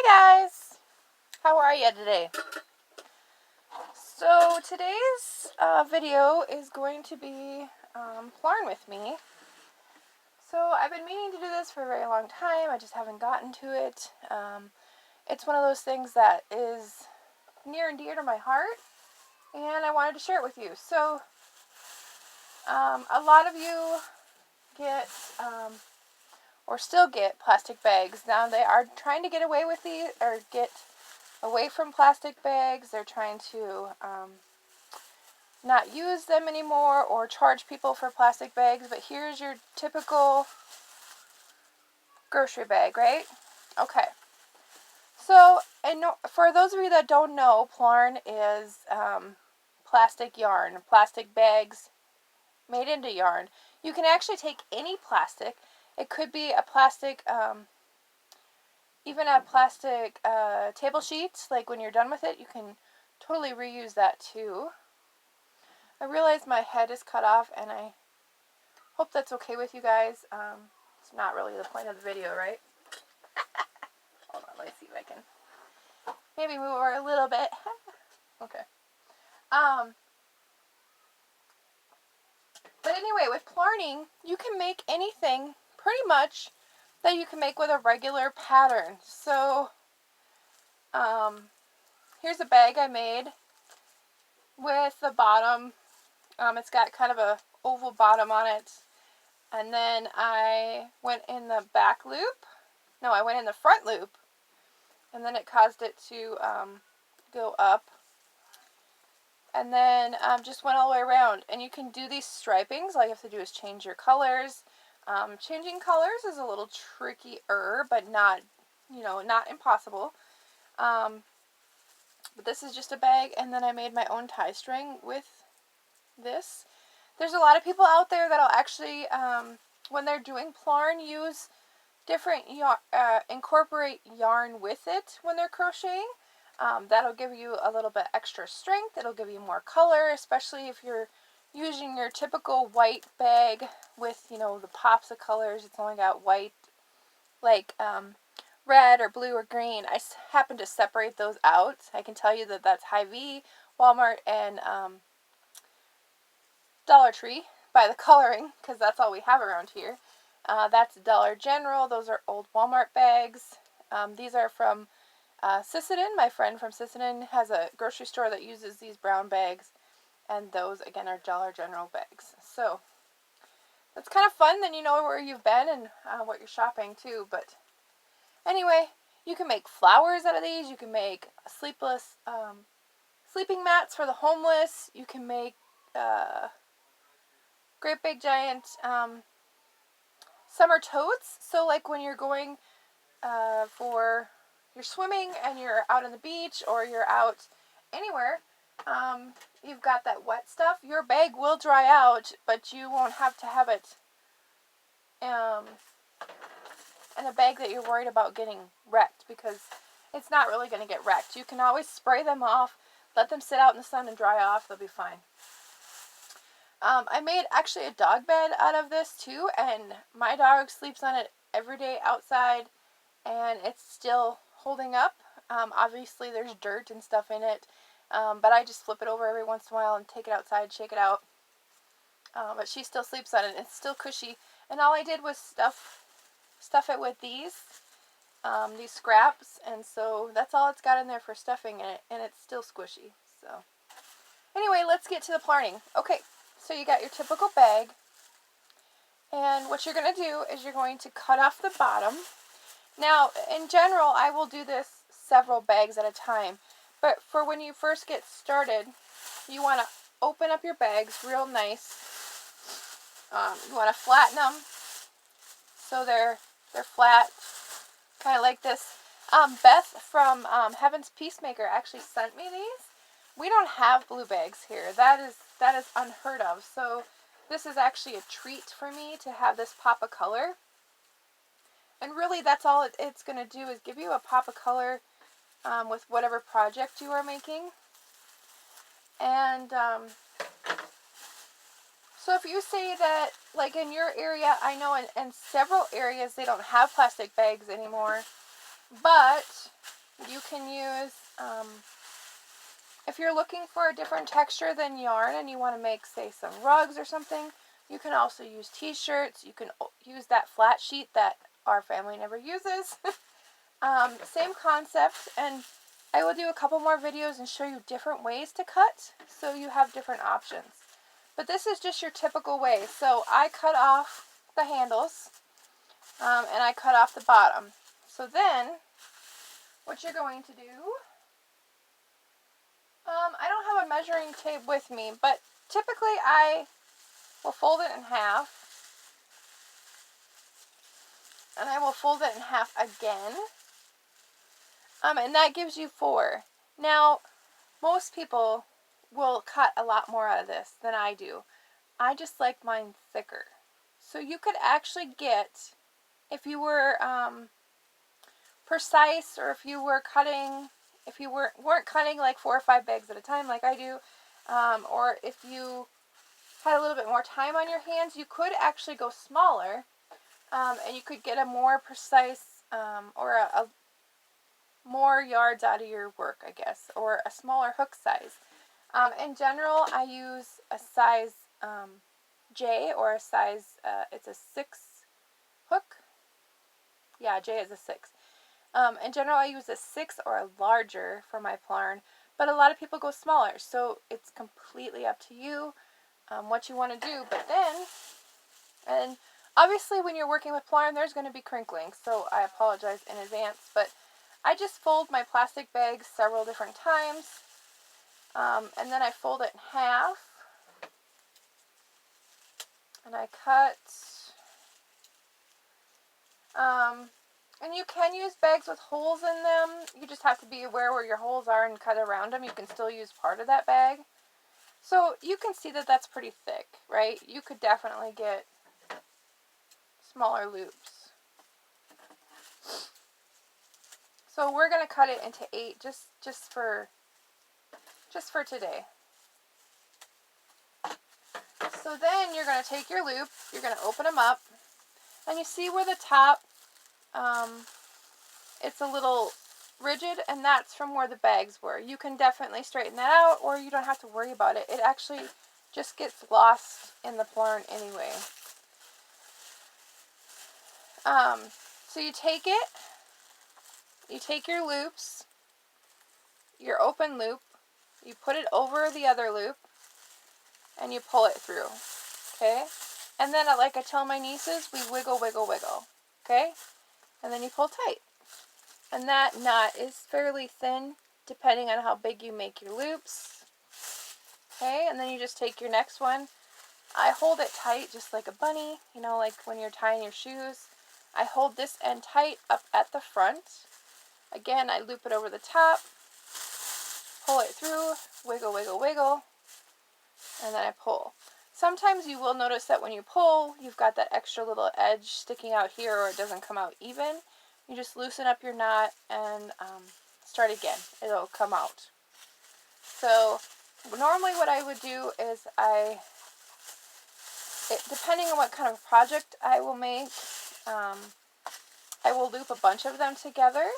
Hi guys! How are you today? So today's video is going to be plarn with me. So I've been meaning to do this for a very long time. I just haven't gotten to it. It's one of those things that is near and dear to my heart, and I wanted to share it with you. So a lot of you get or still get plastic bags. Now they are trying to get away with these, or get away from plastic bags. They're trying to not use them anymore or charge people for plastic bags. But here's your typical grocery bag, right? Okay. So, and for those of you that don't know, plarn is plastic yarn, plastic bags made into yarn. You can actually take any plastic. It could be a plastic, even a plastic table sheet. Like when you're done with it, you can totally reuse that too. I realize my head is cut off, and I hope that's okay with you guys. It's not really the point of the video, right? Hold on, let's see if I can maybe move over a little bit. Okay. But anyway, with plarning, you can make anything pretty much that you can make with a regular pattern. So, here's a bag I made with the bottom. It's got kind of a oval bottom on it. And then I went in the back loop. No, I went in the front loop. And then it caused it to go up. And then just went all the way around. And you can do these stripings. All you have to do is change your colors. Changing colors is a little trickier, but not, not impossible. But this is just a bag, and then I made my own tie string with this. There's a lot of people out there that'll actually, when they're doing plarn, use different incorporate yarn with it when they're crocheting. That'll give you a little bit extra strength. It'll give you more color, especially if you're using your typical white bag with, the pops of colors. It's only got white, like red or blue or green. I happen to separate those out. I can tell you that that's Hy-Vee, Walmart, and Dollar Tree by the coloring, because that's all we have around here. That's Dollar General. Those are old Walmart bags. These are from Sisseton. My friend from Sisseton has a grocery store that uses these brown bags, and those again are Dollar General bags. So that's kind of fun. Then you know where you've been and what you're shopping too. But anyway, you can make flowers out of these. You can make sleeping mats for the homeless. You can make great big giant summer totes. So like when you're going for you're swimming and you're out on the beach, or you're out anywhere, you've got that wet stuff. Your bag will dry out, but you won't have to have it in a bag that you're worried about getting wrecked, because it's not really going to get wrecked. You can always spray them off, let them sit out in the sun and dry off. They'll be fine. I made actually a dog bed out of this too, and my dog sleeps on it every day outside, and it's still holding up. Obviously there's dirt and stuff in it, but I just flip it over every once in a while and take it outside, shake it out. But she still sleeps on it. It's still cushy, and all I did was stuff it with these scraps, and so that's all it's got in there for stuffing in it, and it's still squishy. So anyway, let's get to the plarning. Okay, so you got your typical bag, and what you're going to do is you're going to cut off the bottom. Now, in general, I will do this several bags at a time, but for when you first get started, you want to open up your bags real nice. You want to flatten them so they're flat, kind of like this. Beth from Heaven's Piecemaker actually sent me these. We don't have blue bags here. That is unheard of. So this is actually a treat for me to have this pop of color. And really, that's all it's going to do, is give you a pop of color with whatever project you are making. And so if you say that, like in your area, I know in several areas they don't have plastic bags anymore, but You can use, if you're looking for a different texture than yarn and you want to make, say, some rugs or something, you can also use t-shirts. You can use that flat sheet that our family never uses. Same concept, and I will do a couple more videos and show you different ways to cut, so you have different options. But this is just your typical way. So I cut off the handles, and I cut off the bottom. So then, what you're going to do, I don't have a measuring tape with me, but typically I will fold it in half, and I will fold it in half again, and that gives you 4. Now, most people will cut a lot more out of this than I do. I just like mine thicker. So you could actually get, if you were precise, or if you were cutting, if you weren't cutting like 4 or 5 bags at a time like I do, or if you had a little bit more time on your hands, you could actually go smaller, and you could get a more precise, or a more yards out of your work, I guess, or a smaller hook size. In general, I use a size J, or a size, it's a 6 hook. Yeah, J is a 6. In general, I use a 6 or a larger for my plarn, but a lot of people go smaller, so it's completely up to you what you want to do. But then, and obviously when you're working with plarn, there's going to be crinkling, so I apologize in advance, but I just fold my plastic bags several different times, and then I fold it in half, and I cut, and you can use bags with holes in them. You just have to be aware where your holes are and cut around them. You can still use part of that bag. So you can see that that's pretty thick, right? You could definitely get smaller loops. So we're going to cut it into 8 just for today. So then you're going to take your loop, you're going to open them up, and you see where the top, it's a little rigid, and that's from where the bags were. You can definitely straighten that out, or you don't have to worry about it. It actually just gets lost in the plarn anyway. So you take it, you take your loops, your open loop, you put it over the other loop, and you pull it through, okay? And then, like I tell my nieces, we wiggle, wiggle, wiggle, okay? And then you pull tight. And that knot is fairly thin, depending on how big you make your loops, okay? And then you just take your next one. I hold it tight just like a bunny, you know, like when you're tying your shoes. I hold this end tight up at the front. Again, I loop it over the top, pull it through, wiggle, wiggle, wiggle, and then I pull. Sometimes you will notice that when you pull, you've got that extra little edge sticking out here, or it doesn't come out even. You just loosen up your knot and start again. It'll come out. So normally what I would do is depending on what kind of project I will make, I will loop a bunch of them together.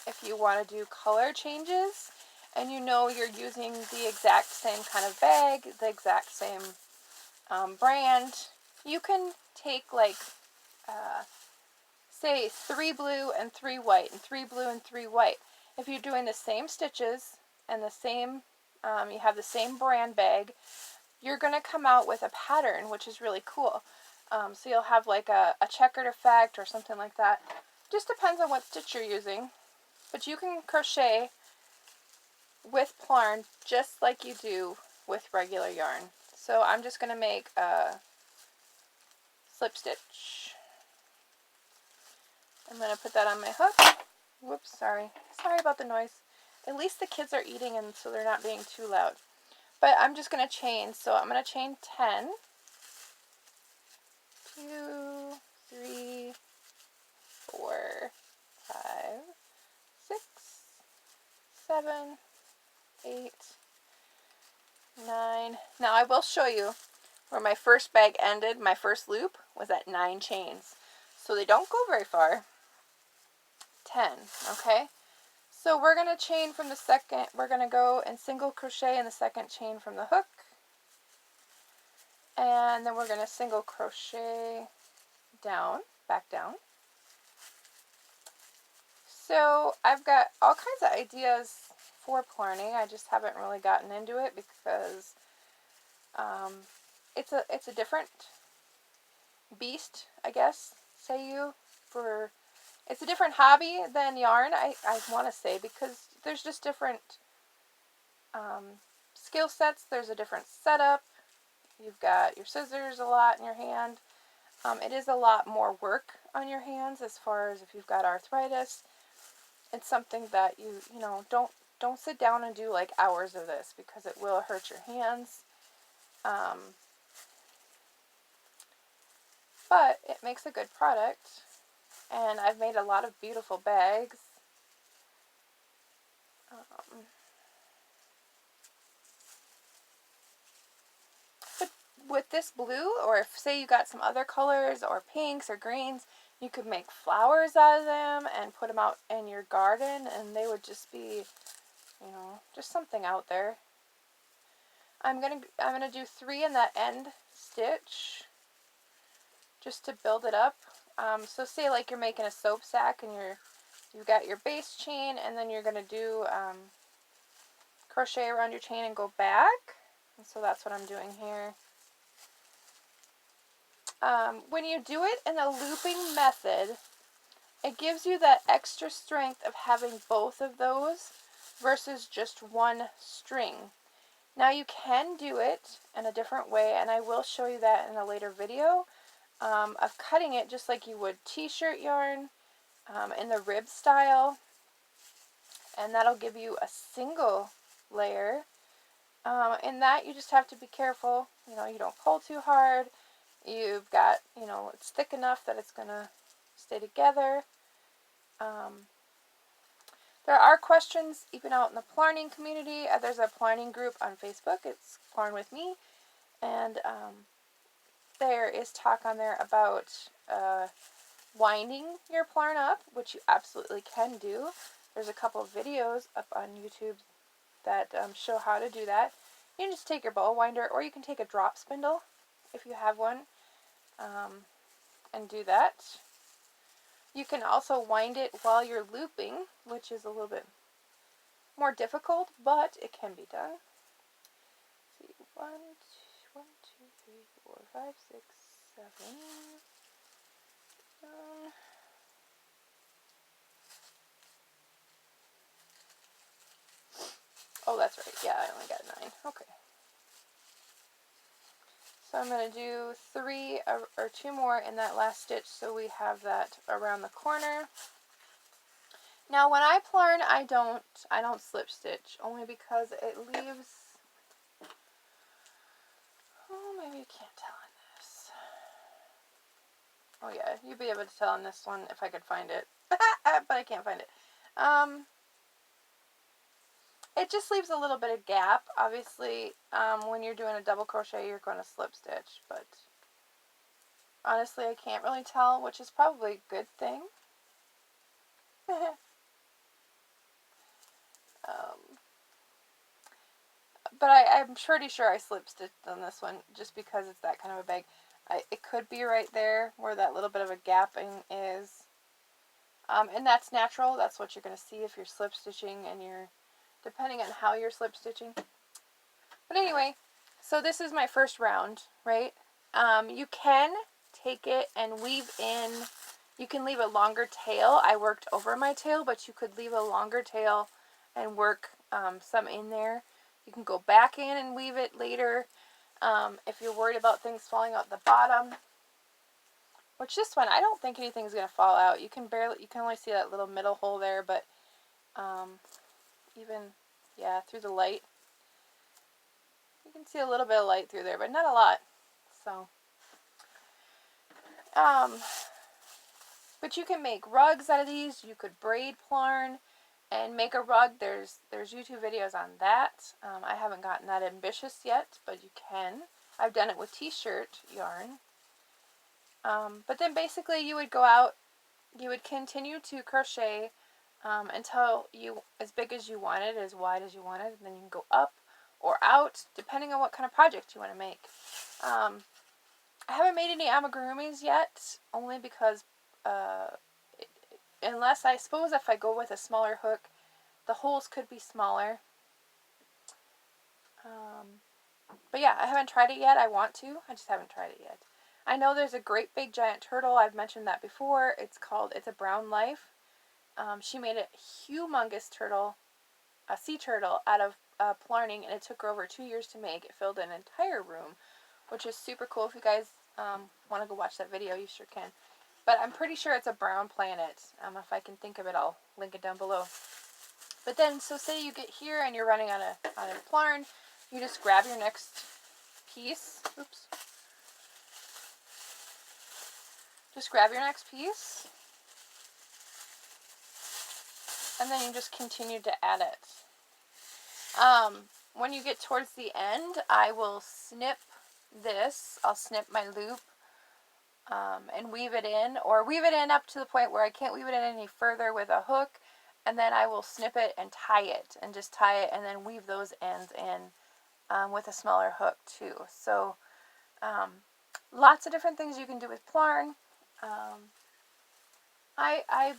If you want to do color changes and you know you're using the exact same kind of bag, the exact same brand, you can take like, say 3 blue and 3 white, and 3 blue and 3 white. If you're doing the same stitches and the same, you have the same brand bag, you're going to come out with a pattern, which is really cool. So you'll have like a checkered effect or something like that. Just depends on what stitch you're using. But you can crochet with plarn just like you do with regular yarn. So I'm just going to make a slip stitch. I'm going to put that on my hook. Whoops, sorry. Sorry about the noise. At least the kids are eating, and so they're not being too loud. But I'm just going to chain. So I'm going to chain 10. 2, 3, 4, 5, 6, 7, 8, 9. Now I will show you where my first bag ended. My first loop was at 9 chains. So they don't go very far. 10, okay? So we're going to chain from the second, we're going to go and single crochet in the second chain from the hook. And then we're going to single crochet down, back down. So I've got all kinds of ideas for plarning. I just haven't really gotten into it because it's a different beast, I guess, say you, for it's a different hobby than yarn, I want to say, because there's just different skill sets. There's a different setup. You've got your scissors a lot in your hand. It is a lot more work on your hands as far as if you've got arthritis. It's something that you know, don't sit down and do like hours of this because it will hurt your hands. But it makes a good product, and I've made a lot of beautiful bags. But with this blue, or if say you got some other colors or pinks or greens, you could make flowers out of them and put them out in your garden, and they would just be, you know, just something out there. I'm gonna do 3 in that end stitch just to build it up. So say like you're making a soap sack and you've got your base chain, and then you're gonna do crochet around your chain and go back. And so that's what I'm doing here. When you do it in a looping method, it gives you that extra strength of having both of those versus just one string. Now you can do it in a different way, and I will show you that in a later video, of cutting it just like you would t-shirt yarn in the rib style, and that'll give you a single layer. In that you just have to be careful, you know, you don't pull too hard. You've got, you know, it's thick enough that it's going to stay together. There are questions even out in the plarning community. There's a plarning group on Facebook. It's Plarn with Me. And there is talk on there about winding your plarn up, which you absolutely can do. There's a couple of videos up on YouTube that show how to do that. You can just take your bow winder, or you can take a drop spindle if you have one, and do that. You can also wind it while you're looping, which is a little bit more difficult, but it can be done. Let's see, 1, 2, 3, 4, 5, 6, 7. Oh, that's right. Yeah, I only got 9. Okay. So I'm going to do 3 or 2 more in that last stitch, so we have that around the corner. Now when I plarn, I don't slip stitch, only because it leaves, oh, maybe you can't tell on this. Oh yeah, you'd be able to tell on this one if I could find it, but I can't find it. It just leaves a little bit of gap. Obviously, when you're doing a double crochet, you're going to slip stitch, but honestly, I can't really tell, which is probably a good thing. But I'm pretty sure I slip stitched on this one, just because it's that kind of a bag. It could be right there where that little bit of a gapping is. And that's natural. That's what you're going to see if you're slip stitching, and depending on how you're slip stitching. But anyway, so this is my first round, right? You can take it and weave in, you can leave a longer tail. I worked over my tail, but you could leave a longer tail and work some in there. You can go back in and weave it later if you're worried about things falling out the bottom. Which this one, I don't think anything's going to fall out. You can only see that little middle hole there, but even, yeah, through the light, you can see a little bit of light through there, but not a lot. So, but you can make rugs out of these. You could braid plarn and make a rug. There's YouTube videos on that. I haven't gotten that ambitious yet, but you can. I've done it with t-shirt yarn. But then basically you would go out, you would continue to crochet until you, as big as you want it, as wide as you want it, and then you can go up or out, depending on what kind of project you want to make. I haven't made any amigurumis yet, only because, unless I suppose if I go with a smaller hook, the holes could be smaller. But yeah, I haven't tried it yet. I want to. I just haven't tried it yet. I know there's a great big giant turtle. I've mentioned that before. It's a brown life. She made a humongous turtle, a sea turtle, out of plarning, and it took her over 2 years to make. It filled an entire room, which is super cool. If you guys want to go watch that video, you sure can. But I'm pretty sure it's a brown planet. If I can think of it, I'll link it down below. But then, so say you get here and you're running on a plarn, you just grab your next piece. Oops. Just grab your next piece, and then you just continue to add it. When you get towards the end, I will snip this. I'll snip my loop and weave it in, or weave it in up to the point where I can't weave it in any further with a hook, and then I will snip it and tie it, and just tie it, and then weave those ends in with a smaller hook too. So lots of different things you can do with plarn. I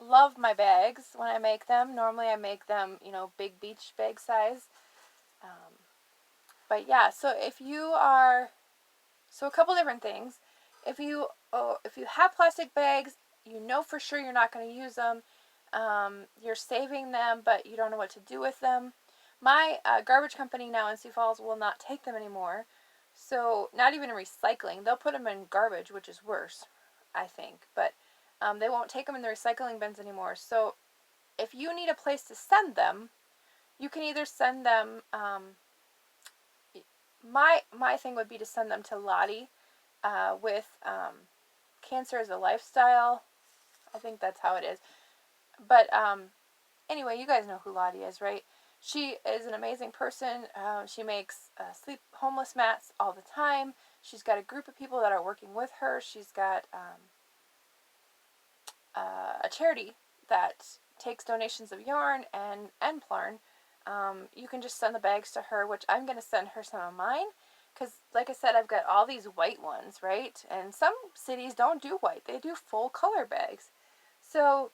love my bags when I make them. Normally I make them, big beach bag size. But yeah, so a couple different things. If you have plastic bags, you know for sure you're not going to use them. You're saving them, but you don't know what to do with them. My garbage company now in Sioux Falls will not take them anymore. So not even in recycling. They'll put them in garbage, which is worse, I think. But they won't take them in the recycling bins anymore. So if you need a place to send them, you can either send them. My thing would be to send them to Lotti with Cancer as a Lifestyle. I think that's how it is. But anyway, you guys know who Lotti is, right? She is an amazing person. She makes sleep homeless mats all the time. She's got a group of people that are working with her. She's got a charity that takes donations of yarn and plarn. You can just send the bags to her, which I'm going to send her some of mine. Because, like I said, I've got all these white ones, right? And some cities don't do white. They do full color bags. So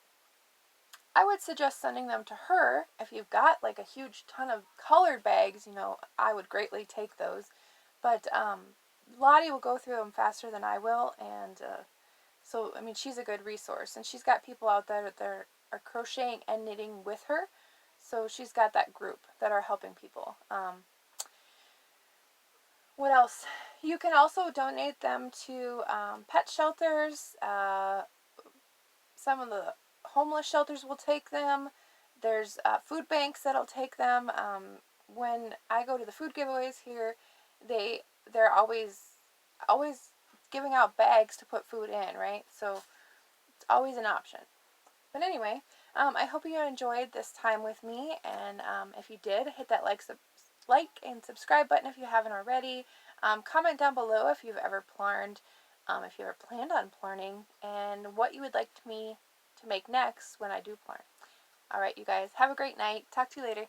I would suggest sending them to her. If you've got like a huge ton of colored bags, I would greatly take those. But Lotti will go through them faster than I will. And so, I mean, she's a good resource. And she's got people out there that are crocheting and knitting with her. So she's got that group that are helping people. What else? You can also donate them to pet shelters. Some of the homeless shelters will take them. There's food banks that'll take them. When I go to the food giveaways here, they're always giving out bags to put food in, right? So it's always an option. But anyway, I hope you enjoyed this time with me, and if you did, hit that like and subscribe button if you haven't already. Comment down below if you've ever plarned, if you ever planned on plarning, and what you would like me to make next when I do plarn. Alright, you guys, have a great night. Talk to you later.